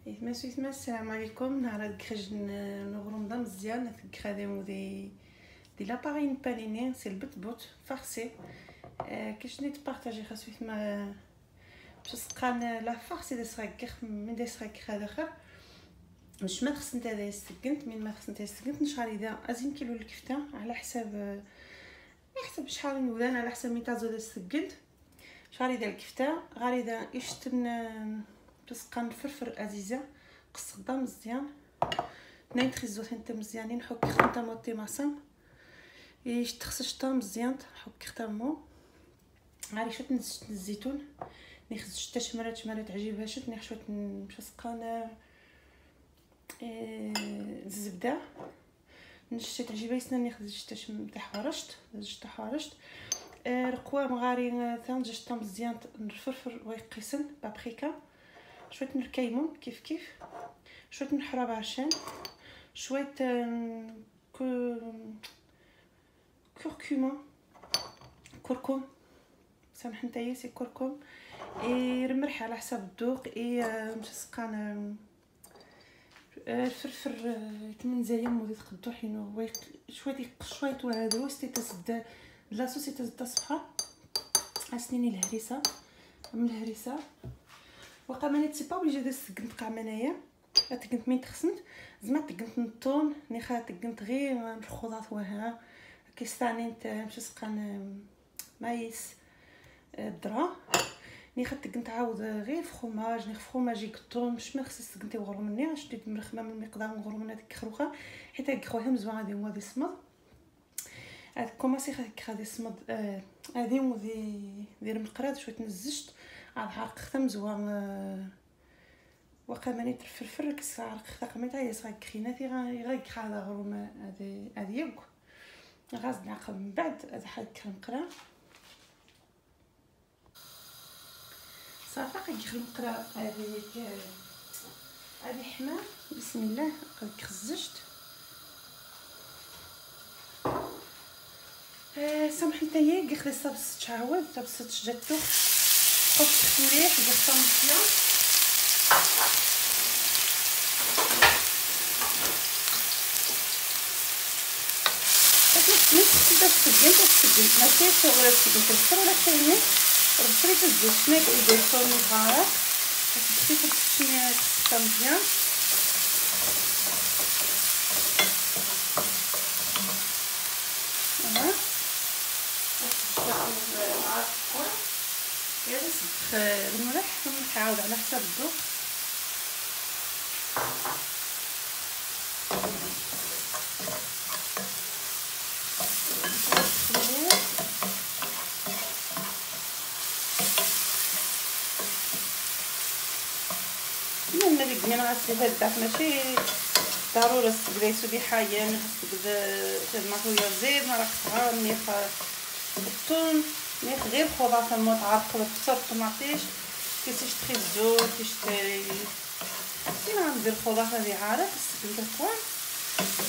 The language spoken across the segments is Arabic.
يتما السلام عليكم. نهار هاد الكرج نغرمضه مزيان خديمو دي لاباري نباليني سي البتبوت فارسي كيش نيت بارطاجي خاصو يتما باش سقان لا فارسي دي صغير من دي صغير هذا خير مش ما خصنت هذا يسكنت من ما خصنت يسكنت نشعل اذا ازين كيلو الكفته على حساب شحال نودان على حساب ميتا زود سكنت شحال اذا الكفته غير اذا يشتن تسقان الفرفر عزيزه قصدا مزيان ناين تخزو حتى مزيانين نحك خطه موتي ماسم ايش تخصش طا مزيان نحك ختمو غير شويه الزيتون نخز شتا شمرات عجيبها شت نخشوت باش سقان الزبده نشت عجيبه يسنا نخز شتا تاع حرشت رقوه مغاري ثان جشتا مزيان نفرفر ويقيسن بابريكا شويه من الكيمون كيف شويه من الحراب عشان شويه كركم سامح نتايا سي كركم رمرح على حساب الذوق مش سقان الفرفر من زايا مودي تقدو حينو شويه وهذا وستي تسد لا سوسيتي تصفى اسنيني الهريسه من الهريسه وقع ماني تسي با اوبليجي داس تقنت قاع منايا تقنت مين تخسنت زعما تقنت نطون نيخا تقنت غير الخضات وها كيستاني انت مش سقان مايس الدرا نيخا تقنت عاود غير فخوماج نيخ فخوماجي كطون مش ما خصني تقنتي وغرو مني شديت مرخمه من المقدار نغرو من هذيك خروخه حيت هاك خوها مزوان هادي هما دي الصمد هاد كوماسي هادي الصمد هادي ودي دير مقراد شويه نزجت عاد عرق ختم زوان وقع ماني تفرفر كس عرق ختم متاع يسا كخيناتي غير هذا غروم هادي يوك غاز نعقب من بعد هذا حال كنقرا صافي كنقرا هذه حمار بسم الله قد خزجت سامح نتايا كي خدي صابس تشعوض صابس جاتو قص مليح قصه مزيان تسجل ما كاينش ولا تسجل تكثر ولا كاينين ربطي تزيد شنو يدير فرن صغار تخفيف التشميه قصه مزيان الملح عاود على حساب الذوق من هذيك من غاسلي هاد الداك ماشي ضروري تقديسو بحاجه من خاصك الماكويا زيد ما راك صغار نيخ الثوم نيخ غير خضار الموت عارق والبصل الطماطيش كيسيش تخزو تشتري كيما ندير الخضار هذه عارق سكنت الكوان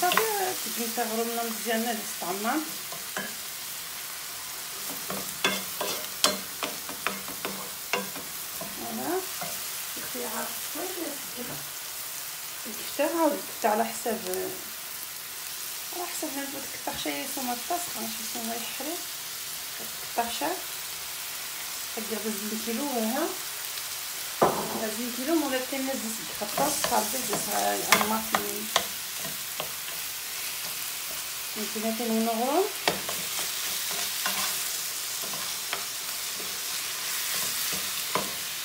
صافي تقنت غرمنا مزيان الاستعمال فوالا كيفي عارق شويه الكفته عاود الكفته على حساب ما تقطع شي يسمى الطاسخ ماشي يسمى يحرق تقطع شي دير 2 كيلو ها 2 كيلو مولا تنزل الخطاط صافي ديسها الماكي يمكن نغرم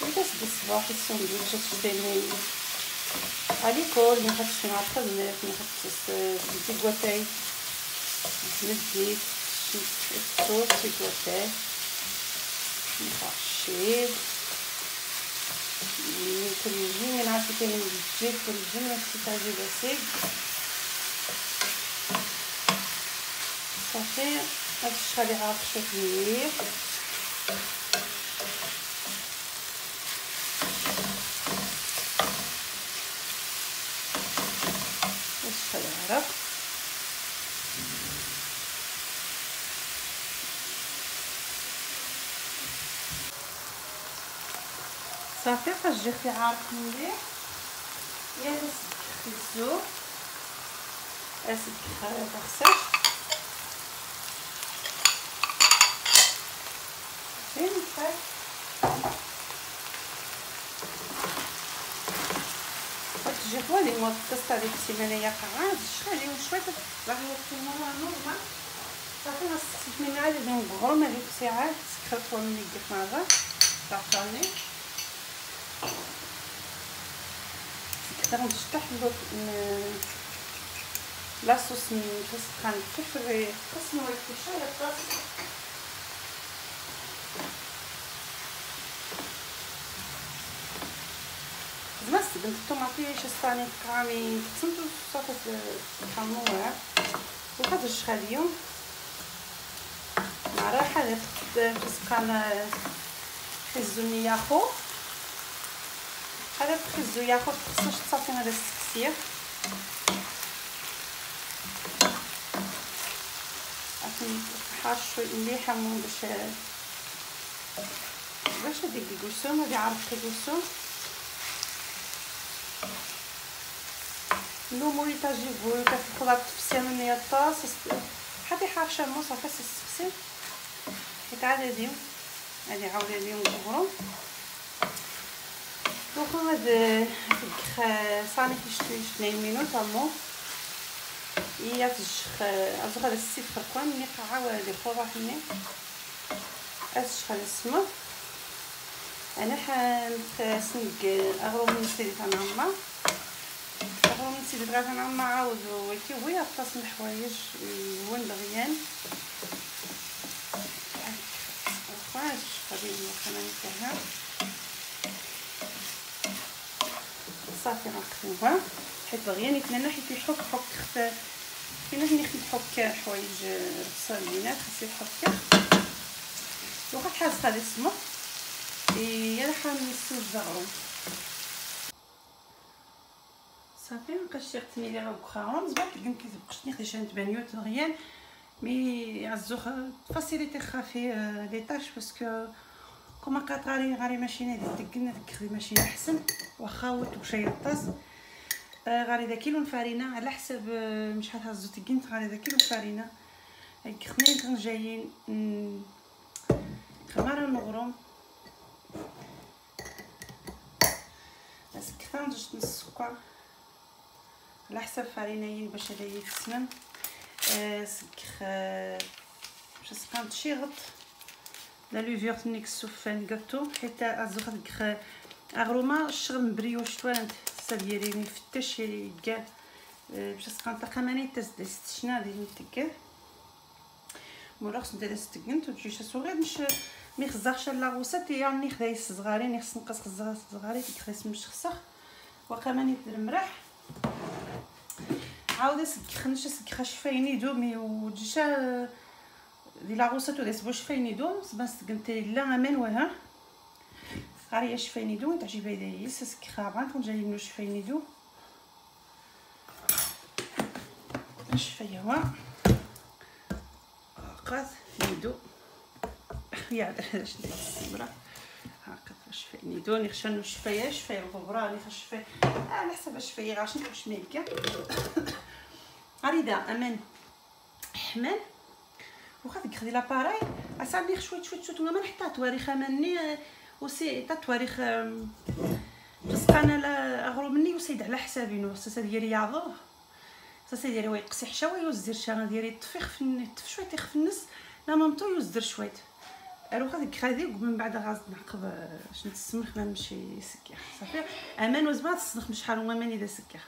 ويداس بالصباح الساندويتشات تباني علي كل نحط شي معطر الملح نحط زيكواتاي نزيد الصوص زيكواتاي نخشيب كل نعرف كاين الجيب كل نفس تعجب سيك صافي هاد الشغالي عارف شويه مليح الشغالي صافي خرجت لي عارف مليح يا خزو اسك تغسل فين الفاك الجفوه اللي هو الطاسه ديك السيمانه هي قاعد شحال وشويه باغي نورمال نورمال صافي غنسقسيت من عاد نغرم هذيك الساعات سكرت ومني قلت مره تعطاني غنشطح لاصوص نفسخ نفري قسم ولا شويه طاس زعما استخدمت الطوماطيش الصاني كرامي قسمتو صافي الحموره وهاد الشخاليو مع راحه فسقان خزوني ياخو هذا خزو ياخد خصوش تصافي هذا السكسير عرفتي حار شويه مليح همون باش هاديك الكلسوم هادي عرفت الكلسوم لومو يتاجيبو في الخضار تفسير من الطاس حتى حار شامو صافي السكسير حيت عاد هادي عاود هادي نغرو دوكا هاد صاني شتي مينوت امو هي تشخ ازغ هذا السيف فرقان ملي قاعه هادي خوراح مني اشخ هذا السمك انا حنسنق اغرو من سيدي تنعمر اغرو من سيدي بغات نعمر عاود ويتي وهي الطاس من الحوايج يون دغيان واش غادي كمان تاعها صافي غنقلبوها حيت باغيه نتمنى حيت يحك حك فينا هني نحك حوايج صالينات خاصو يحك وخا حاز هذا السمك يلا حنسو الزغرو صافي مابقاش يغتني لي غير بخارون زعما كنت كيتبقاش ني خديت بانيوت غيان مي عزوخ فاسيليتي خافي لي طاش باسكو كما كطاري غاري ماشينه ديال ديك ماشينه احسن واخا وتو شي الطاس غاري دا كيلو فرينه على حسب شحال هازو تكين غاري دا كيلو فرينه هاك خمين كن جايين خماره نغرم بس كثر ندير نص السكر على حسب فرينه باش هذا يتسمن سكخ باش سقانت شي غط لا لوفيور تنيك السفان كاتو حيت ازوخ ديك اغروما الشغل مبريو شتوانت السا ديالي مفتش كاع باش سقانت قماني تزدشنا ديال التكه مورا خص ندير ستكنت وتجي صغير مش مي خزاخش لاغوسات يعني خداي صغارين خص نقص خزاخ صغاري كيخص مش خصخ وقماني دير مرح عاود سكخنش سكخ شفايني دومي وجيشا دي لاغوسات وديس باش فاينيدو سباس قنتي لا امان وها غاري شفاينيدو تعجب هذه سسك خابان كون جاي منو شفاينيدو شفايوا قاد نيدو يا علاش ندير السمره هاكا شفاينيدو نخشنو شفايه الغبره اللي خشفاي على حسب شفايه غاش نخش ميكا غاري دا امان حمان وخا ديك خدي لاباراي اصاحبي شويه ما نحطها تواريخ مني وسي تا تواريخ فسقانه لا اغرو مني وسيد على حسابي نو الساسه ديالي يعضوه الساسه ديالي هو يقصي حشاوه يوزر شانا ديالي يطفيخ في شويه تيخ النص لا مامطو يوزر شويه اروح هذيك خادي ومن بعد غاز نعقب شنو تسمخ ما نمشي سكير صافي امان وزبات تصدق مش شحال هما ماني دا سكير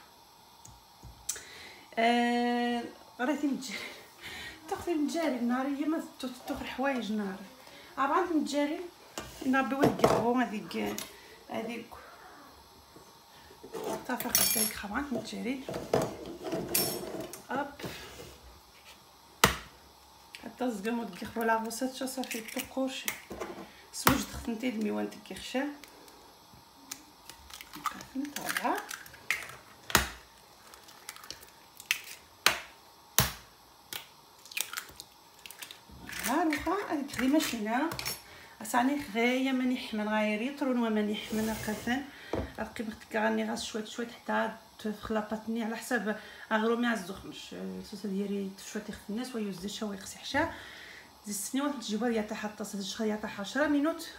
ريتي متجري تاخذي متجاري النهاريه ما تاخذ حوايج نهار عبعد متجاري نربي واحد القهوه هذيك صافي خديت خبعت متجاري اب حتى زقمو دقيقو لا غوسات صافي تقوش سوج دخنتي الميوان تكيخشا نطلع هاروخا هذيك غير ماشينا اساني غير ماني حمل غير يطرون وماني حمل قفن قيمتك غاني غاس شويه حتى تخلطتني على حساب اغرومي الزخمش الصوص ديالي شويه تخف الناس ويوزد شويه ويقصي حشا زيدني وتجيبها يا تاع حتى يا تاع 10 مينوت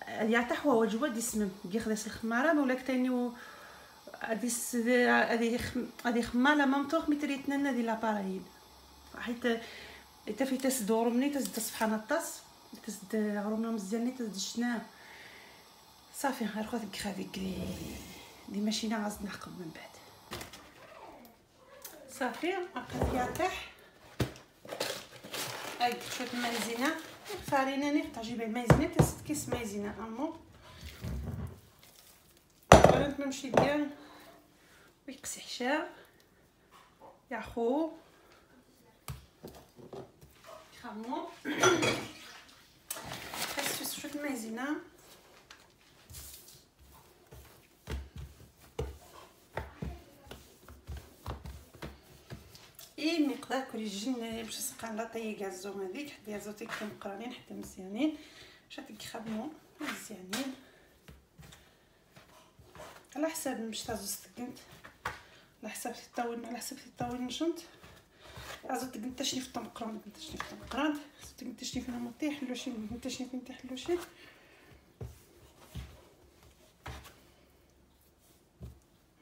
يا تاع هو وجبه دي سمم كي خلاص الخماره ولا كتاني هذه خماله مامطوخ متريتنا ديال لابارايل حيت حتى في تسدور مني تسد سبحان الطاس تسد غرومنا مزيان تسد شنا صافي غير خذ هذيك دي ماشينه غاز نعقب من بعد صافي بقات ياطيح هاك شويه مايزينا فارينه ني تعجبها المايزينا تسد كيس مايزينا امو قررت نمشي ديال ويقسي حشا يا خو خمو خاص شويه مايزينا اي مقدار كل جن باش نسقى لا طي غازو هذيك حتى غازو تيكون مقرانين حتى مزيانين باش تيخدموا مزيانين على حساب باش تازو سكنت على حساب الطاول على حساب الطاول نشنت ازو تقنتشني في الطمقران تقنتشني في الطمقران تقنتشني في المطيح حلوشي تقنتشني في نتاع حلوشي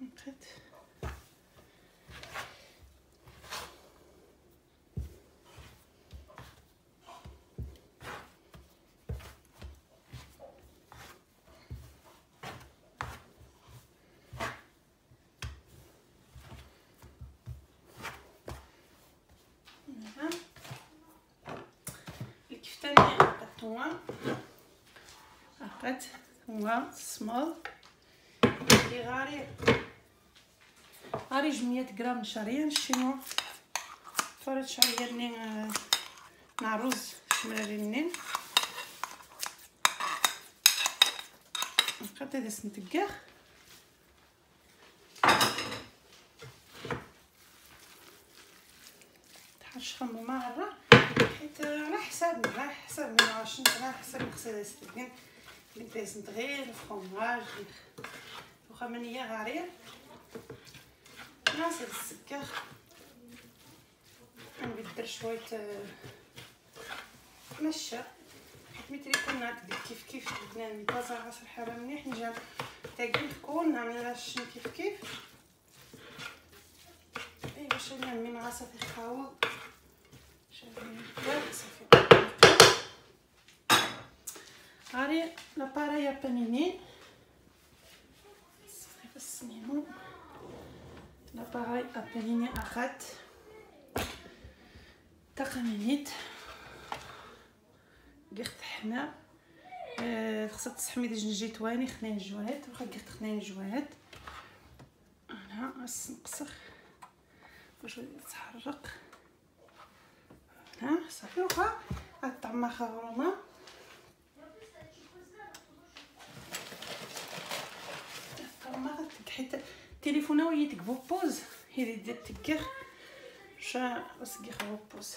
نقيت الكفتاني قطوه عقد هو سمول اللي غاري 100 غرام نشريه نشينو فرد شعريه نين مع رز شمراري نين نقطع هذا سنتكاخ تحرش خمو مره حيت على حساب عشان على حساب الغساله استدين لازم غير الفرماج واخا منيه غارير ناس السكاخ غندير شويه نشا حيت ملي يكون هكا كيف البنان ميطازا غاس الحاله مليح نجي تاكل تكون نعملها شنو كيف اي باش من غاسه في الخاوه صافي غاري لاباراي بانيني صافي بس نينو لاباراي بانيني اخذت تقنيت قرت حنا خصها تسحمي ديال الجيتواني خنين جواد واخا قرت خنين جواد انا غاس نقصخ باش يتحرك ها صافي واخا الطعمه خرومه الطعمه حيت التليفون ويتك بوبوز هي ديال التكير شا اسكي بوبوز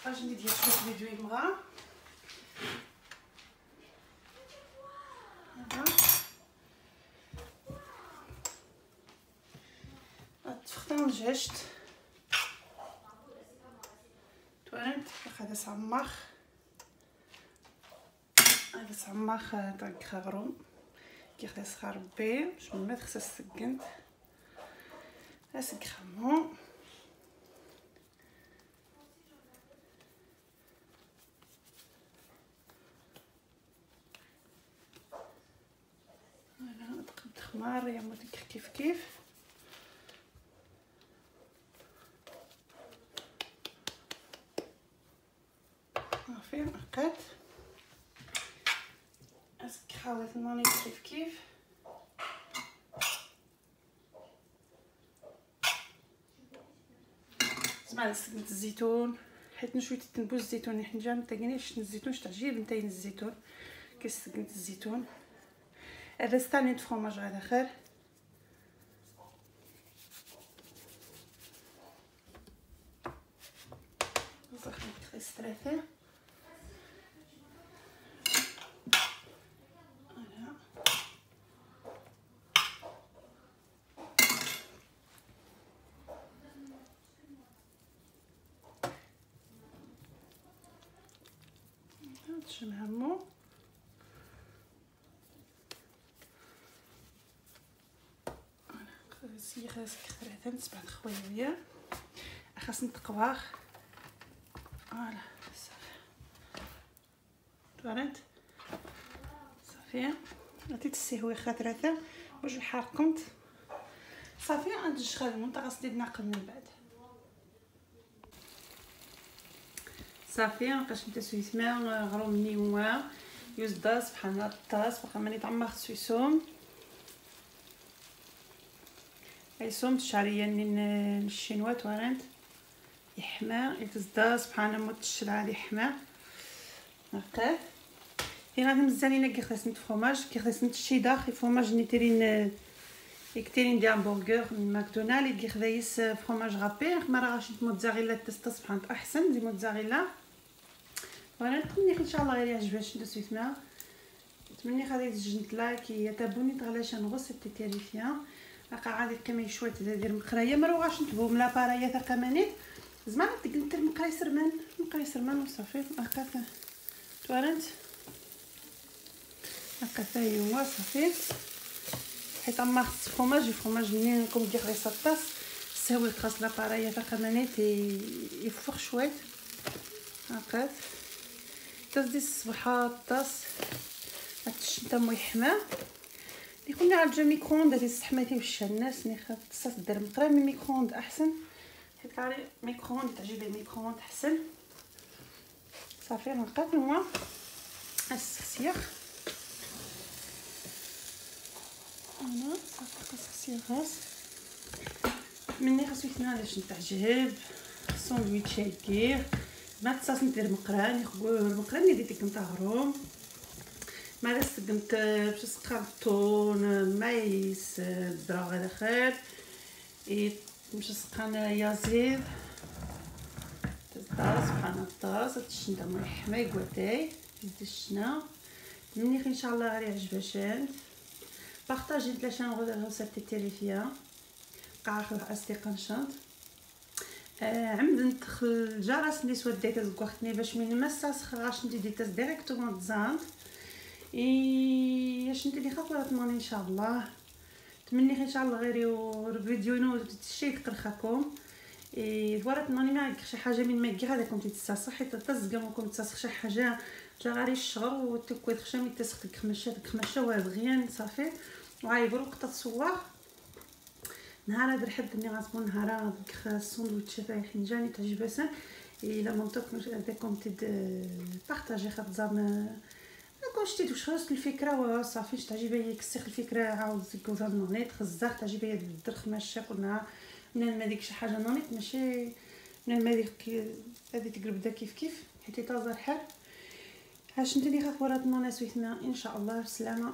اجي ندير شويه فيديو يمغا تفختان جهشت توانت هذا صماخ تاع خروم كي خلاص خربي باش ما خصها سكنت اسك خمو انا تقد خمار يا مودي كيف صافي نقات اسك حاولت ناني كيف زعما سقيت الزيتون حيت نشوي تنبوز الزيتون حيت جا متاكينيش الزيتون تعجب نتاين الزيتون كيسقيت الزيتون هذا ستانيت فروماج على خير صافي كريستراتي نجمعهم سي خاصك ثلاثه تبع خويا خاص نتقواخ فوالا صافي تورنت صافي عطيت السيهوي ثلاثه باش نحرقمت صافي غندج خدمو نتا غنزيد نعقل من بعد صافي مابقاش نتا سويسما غرو مني هو يوز داس بحال الطاس واخا ماني طعمه خصو يسوم يسوم الشعريه من الشينوا تورنت يحمى يتزداس بحال موت الشلعه يحمى هكا هنا غادي مزالينا كي خاصني فرomage كي خاصني الشيدار فرomage نيتيرين يكتيرين دي همبرغر من ماكدونالد كي خدايس فرomage رابير ما راهش موتزاريلا تستاس بحال احسن دي موتزاريلا وانا نتمنى ان شاء الله غير يعجبكم ندوز فيتما نتمنى غادي تجنت لايك يتابوني تغلاش نغص تيتيريفيا راك عادي كما شويه دير مقرايه ما روغاش نتبو من لابارايا تاع كمانيت زعما تقدر مقراي سرمان وصافي هكا تورنت هكا حتى هو صافي حيت ما خص فرomage منين نكون دير غير الطاس ساوي خاص لابارايا تاع كمانيت يفخ شويه هكا تزدي الصباحه الطاس هادشي مو يحمى يكون عالجا ميكرووند هادي السحماتي وش الناس ني خاف الطاس دير مقرا من ميكرووند احسن حيت كاري ميكرووند تعجبني الميكرووند احسن صافي نلقاك هو السخسيخ انا صافي السخسيخ غاس مني خاصو يتنالاش نتعجب الساندويتش يدير ما تصاص ندير مقران يخبو المقران اللي ديك نطهروم ما استخدمت باش نسقى الطون مايس الذره غير خير باش نسقى يازيد الطاس بحال الطاس هادشي نتا محمي كواتاي دشنا مني ان شاء الله غير يعجبكم بارطاجي لا شان غوسا تيتيريفيا قاعد اصدقاء نشاط عمد ندخل الجرس اللي سوا ديتا زكوختني باش من مساس غاش ندي ديتا ديريكتومون تزانت اش انت اللي خاطره تماني ان شاء الله تمني ان شاء الله غير الفيديو نو تشي تقرخكم ورات ماني ما شي حاجه من ما كي هذا كنت تساسخ حيت تزقمكم تساسخ شي حاجه غير الشهر وتكويت خشامي تسخ الخمشه وغيان صافي وعايبرو وقت تصور نهار هذا الحد اللي غتكون نهار الساندويتش تاعي خنجاني تعجبسن الا منطق هذاكم بارطاجي خاطر زعما كنت واش خاص الفكره وصافي تعجبني كسيخ الفكره عاود زكوزا نونيت خزاخ تعجبني الدرخ ماشي قلنا من ما ديك شي حاجه نونيت ماشي من ما ديك هذه تقرب كيف حيت تازر حال هاش انت اللي خاف ورات نونس ويثنا ان شاء الله بسلامه.